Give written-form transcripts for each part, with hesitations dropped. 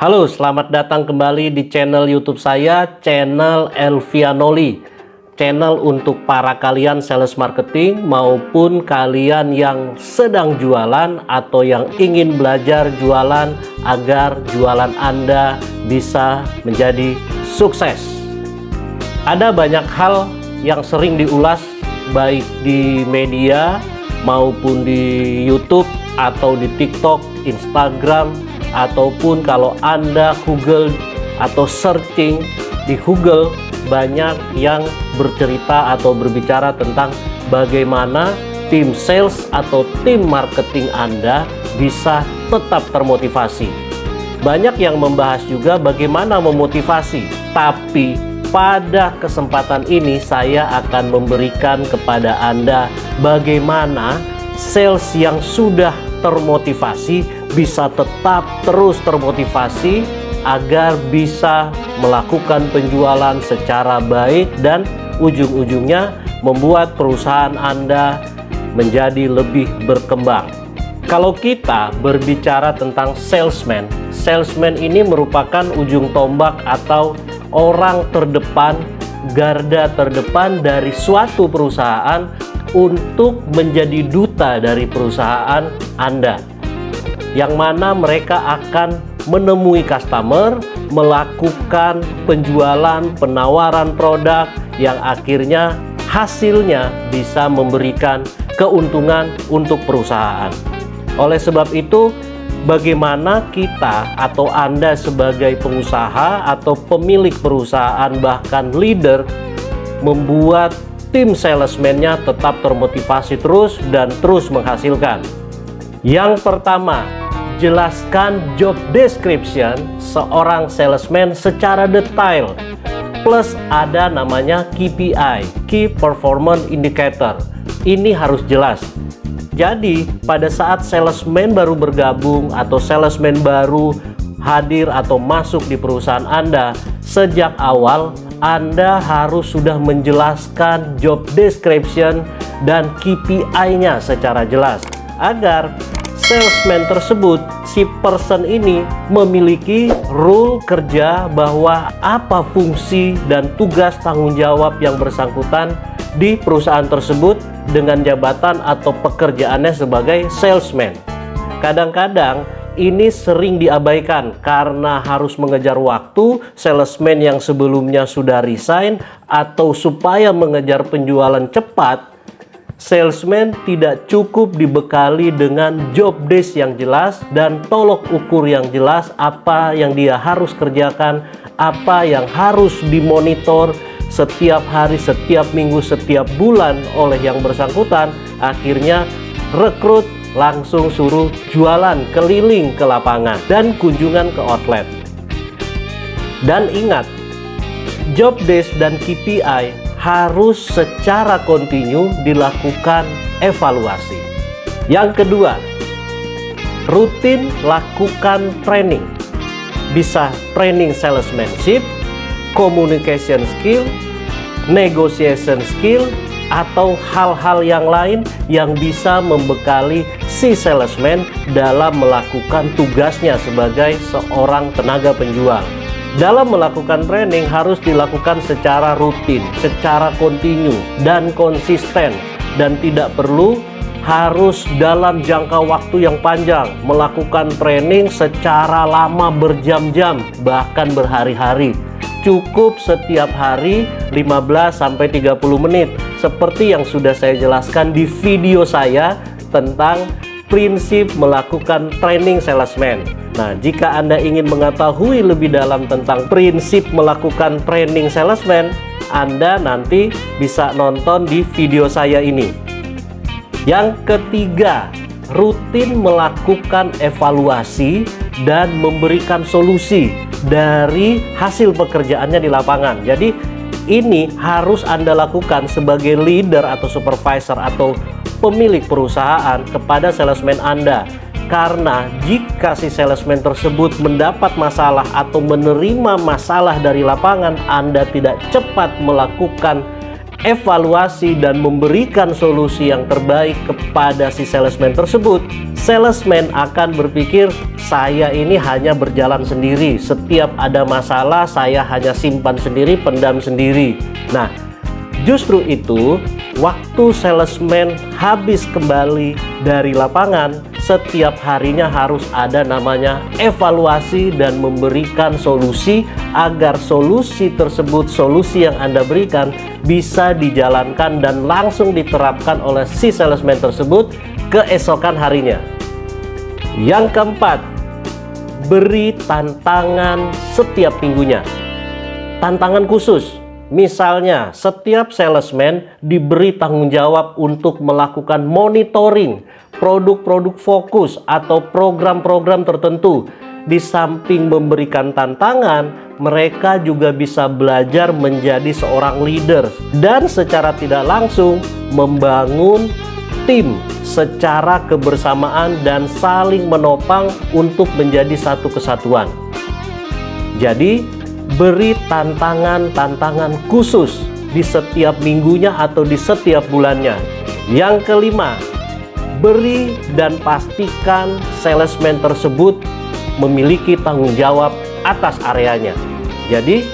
Halo, selamat datang kembali di channel YouTube saya, channel Elvianoli. Channel untuk para kalian sales marketing maupun kalian yang sedang jualan atau yang ingin belajar jualan agar jualan Anda bisa menjadi sukses. Ada banyak hal yang sering diulas baik di media maupun di YouTube atau di TikTok, Instagram, ataupun kalau Anda Google atau searching di Google, banyak yang bercerita atau berbicara tentang bagaimana tim sales atau tim marketing Anda bisa tetap termotivasi. Banyak yang membahas juga bagaimana memotivasi, tapi pada kesempatan ini saya akan memberikan kepada Anda bagaimana sales yang sudah termotivasi bisa tetap terus termotivasi agar bisa melakukan penjualan secara baik dan ujung-ujungnya membuat perusahaan Anda menjadi lebih berkembang. Kalau kita berbicara tentang salesman, salesman ini merupakan ujung tombak atau orang terdepan, garda terdepan dari suatu perusahaan untuk menjadi duta dari perusahaan Anda, yang mana mereka akan menemui customer, melakukan penjualan, penawaran produk yang akhirnya hasilnya bisa memberikan keuntungan untuk perusahaan. Oleh sebab itu, bagaimana kita atau Anda sebagai pengusaha atau pemilik perusahaan bahkan leader membuat tim salesman-nya tetap termotivasi terus dan terus menghasilkan. Yang pertama, jelaskan job description seorang salesman secara detail. Plus ada namanya KPI, Key Performance Indicator. Ini harus jelas. Jadi pada saat salesman baru bergabung atau salesman baru hadir atau masuk di perusahaan Anda, sejak awal Anda harus sudah menjelaskan job description dan KPI-nya secara jelas agar salesman tersebut, si person ini memiliki role kerja bahwa apa fungsi dan tugas tanggung jawab yang bersangkutan di perusahaan tersebut dengan jabatan atau pekerjaannya sebagai salesman. Kadang-kadang ini sering diabaikan karena harus mengejar waktu. Salesman yang sebelumnya sudah resign atau supaya mengejar penjualan cepat, salesman tidak cukup dibekali dengan job desk yang jelas dan tolok ukur yang jelas apa yang dia harus kerjakan, apa yang harus dimonitor setiap hari, setiap minggu, setiap bulan oleh yang bersangkutan. Akhirnya rekrut langsung suruh jualan keliling ke lapangan dan kunjungan ke outlet. Dan ingat, job desk dan KPI harus secara kontinu dilakukan evaluasi. Yang kedua, rutin lakukan training. Bisa training salesmanship, communication skill, negotiation skill, atau hal-hal yang lain yang bisa membekali si salesman dalam melakukan tugasnya sebagai seorang tenaga penjual. Dalam melakukan training harus dilakukan secara rutin, secara kontinu dan konsisten, dan tidak perlu harus dalam jangka waktu yang panjang melakukan training secara lama berjam-jam bahkan berhari-hari. Cukup setiap hari 15-30 menit seperti yang sudah saya jelaskan di video saya tentang prinsip melakukan training salesman. Nah, jika Anda ingin mengetahui lebih dalam tentang prinsip melakukan training salesman, Anda nanti bisa nonton di video saya ini. Yang ketiga, rutin melakukan evaluasi dan memberikan solusi dari hasil pekerjaannya di lapangan. Jadi ini harus Anda lakukan sebagai leader atau supervisor atau pemilik perusahaan kepada salesman Anda. Karena jika si salesman tersebut mendapat masalah atau menerima masalah dari lapangan, Anda tidak cepat melakukan evaluasi dan memberikan solusi yang terbaik kepada si salesman tersebut, salesman akan berpikir saya ini hanya berjalan sendiri, setiap ada masalah saya hanya simpan sendiri, pendam sendiri. Nah, justru itu waktu salesman habis kembali dari lapangan, setiap harinya harus ada namanya evaluasi dan memberikan solusi agar solusi tersebut, solusi yang Anda berikan bisa dijalankan dan langsung diterapkan oleh si salesman tersebut keesokan harinya. Yang keempat, beri tantangan setiap minggunya. Tantangan khusus. Misalnya, setiap salesman diberi tanggung jawab untuk melakukan monitoring produk-produk fokus atau program-program tertentu. Di samping memberikan tantangan, mereka juga bisa belajar menjadi seorang leader dan secara tidak langsung membangun tim secara kebersamaan dan saling menopang untuk menjadi satu kesatuan. Jadi, beri tantangan-tantangan khusus di setiap minggunya atau di setiap bulannya. Yang kelima, beri dan pastikan salesman tersebut memiliki tanggung jawab atas areanya. Jadi,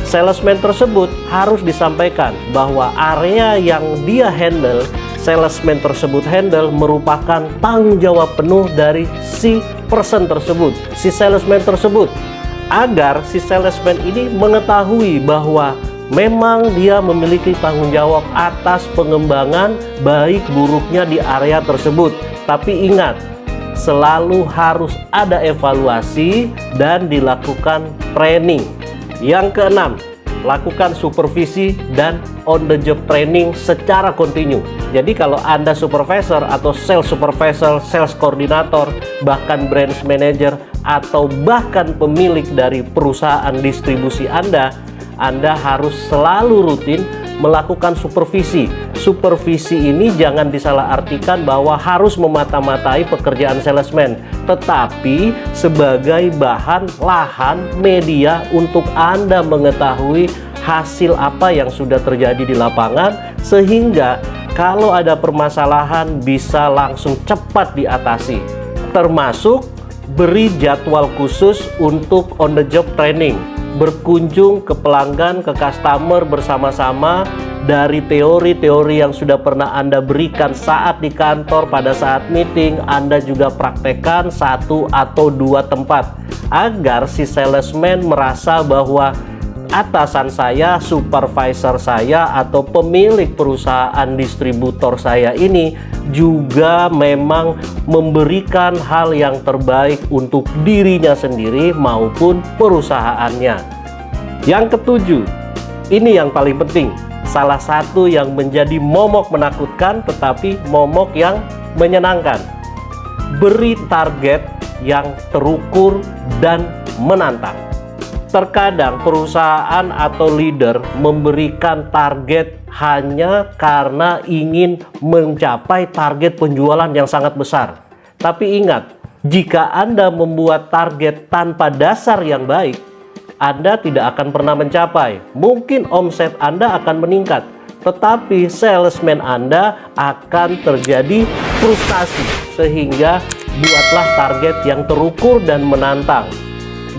salesman tersebut harus disampaikan bahwa area yang dia handle, salesman tersebut handle, merupakan tanggung jawab penuh dari si person tersebut, si salesman tersebut, agar si salesman ini mengetahui bahwa memang dia memiliki tanggung jawab atas pengembangan baik buruknya di area tersebut. Tapi ingat, selalu harus ada evaluasi dan dilakukan training. Yang keenam, lakukan supervisi dan on the job training secara kontinu. Jadi kalau Anda supervisor atau sales supervisor, sales koordinator, bahkan branch manager, atau bahkan pemilik dari perusahaan distribusi Anda harus selalu rutin melakukan supervisi. Supervisi ini jangan disalahartikan bahwa harus memata-matai pekerjaan salesman, tetapi sebagai bahan lahan media untuk Anda mengetahui hasil apa yang sudah terjadi di lapangan, sehingga kalau ada permasalahan bisa langsung cepat diatasi. Termasuk beri jadwal khusus untuk on the job training, berkunjung ke pelanggan, ke customer bersama-sama. Dari teori-teori yang sudah pernah Anda berikan saat di kantor, pada saat meeting, Anda juga praktekkan 1 atau 2 tempat, agar si salesman merasa bahwa atasan saya, supervisor saya, atau pemilik perusahaan distributor saya ini juga memang memberikan hal yang terbaik untuk dirinya sendiri maupun perusahaannya. Yang ketujuh, ini yang paling penting, salah satu yang menjadi momok menakutkan tetapi momok yang menyenangkan. Beri target yang terukur dan menantang. Terkadang perusahaan atau leader memberikan target hanya karena ingin mencapai target penjualan yang sangat besar. Tapi ingat, jika Anda membuat target tanpa dasar yang baik, Anda tidak akan pernah mencapai. Mungkin omset Anda akan meningkat, tetapi salesman Anda akan terjadi frustasi. Sehingga buatlah target yang terukur dan menantang.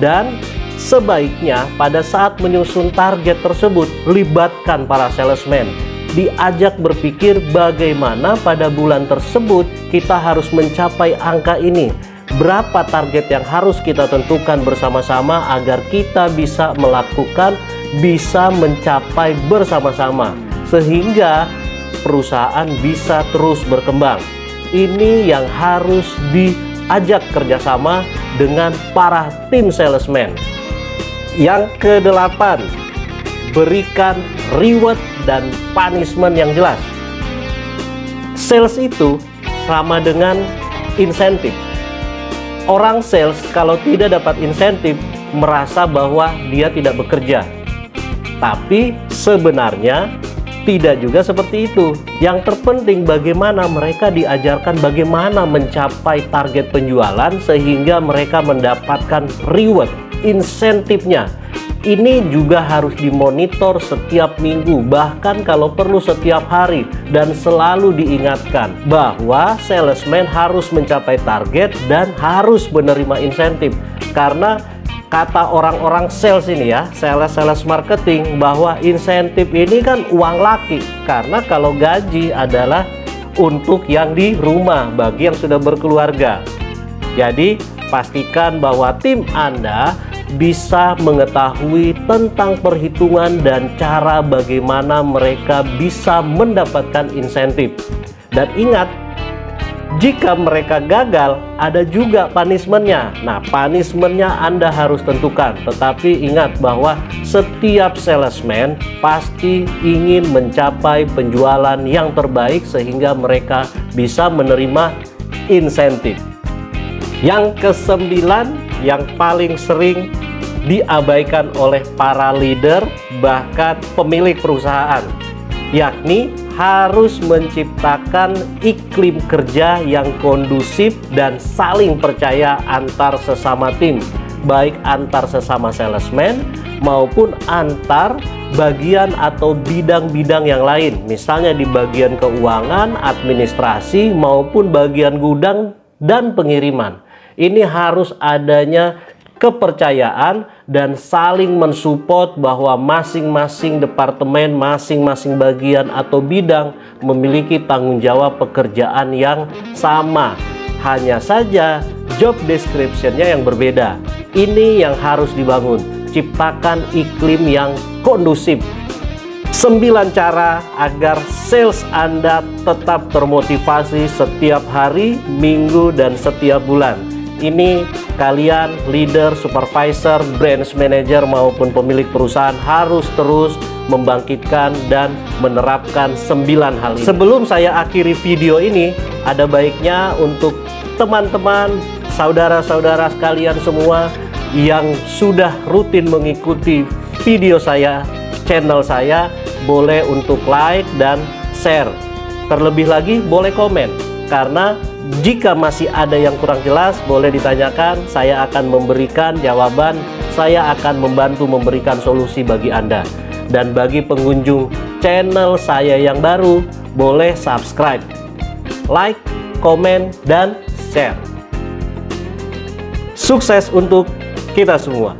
Dan sebaiknya pada saat menyusun target tersebut, libatkan para salesman. Diajak berpikir bagaimana pada bulan tersebut kita harus mencapai angka ini. Berapa target yang harus kita tentukan bersama-sama agar kita bisa melakukan, bisa mencapai bersama-sama. Sehingga perusahaan bisa terus berkembang. Ini yang harus diajak kerjasama dengan para tim salesman. Yang kedelapan, berikan reward dan punishment yang jelas. Sales itu sama dengan insentif. Orang sales kalau tidak dapat insentif merasa bahwa dia tidak bekerja. Tapi sebenarnya tidak juga seperti itu. Yang terpenting bagaimana mereka diajarkan bagaimana mencapai target penjualan sehingga mereka mendapatkan reward, insentifnya. Ini juga harus dimonitor setiap minggu, bahkan kalau perlu setiap hari, dan selalu diingatkan bahwa salesman harus mencapai target dan harus menerima insentif. Karena kata orang-orang sales ini ya, sales marketing, bahwa insentif ini kan uang laki. Karena kalau gaji adalah untuk yang di rumah, bagi yang sudah berkeluarga. Jadi pastikan bahwa tim Anda bisa mengetahui tentang perhitungan dan cara bagaimana mereka bisa mendapatkan insentif. Dan ingat, jika mereka gagal, ada juga punishment-nya. Nah, punishment-nya Anda harus tentukan. Tetapi ingat bahwa setiap salesman pasti ingin mencapai penjualan yang terbaik sehingga mereka bisa menerima insentif. Yang kesembilan, yang paling sering diabaikan oleh para leader bahkan pemilik perusahaan, yakni harus menciptakan iklim kerja yang kondusif dan saling percaya antar sesama tim, baik antar sesama salesman maupun antar bagian atau bidang-bidang yang lain, misalnya di bagian keuangan, administrasi maupun bagian gudang dan pengiriman. Ini harus adanya kepercayaan dan saling mensupport bahwa masing-masing departemen, masing-masing bagian atau bidang memiliki tanggung jawab pekerjaan yang sama. Hanya saja job description-nya yang berbeda. Ini yang harus dibangun. Ciptakan iklim yang kondusif. 9 cara agar sales Anda tetap termotivasi setiap hari, minggu, dan setiap bulan. Ini kalian leader, supervisor, branch manager maupun pemilik perusahaan harus terus membangkitkan dan menerapkan 9 hal ini. Sebelum saya akhiri video ini, ada baiknya untuk teman-teman, saudara-saudara sekalian semua yang sudah rutin mengikuti video saya, channel saya, boleh untuk like dan share. Terlebih lagi boleh komen, karena jika masih ada yang kurang jelas, boleh ditanyakan. Saya akan memberikan jawaban. Saya akan membantu memberikan solusi bagi Anda. Dan bagi pengunjung channel saya yang baru, boleh subscribe, like, komen, dan share. Sukses untuk kita semua.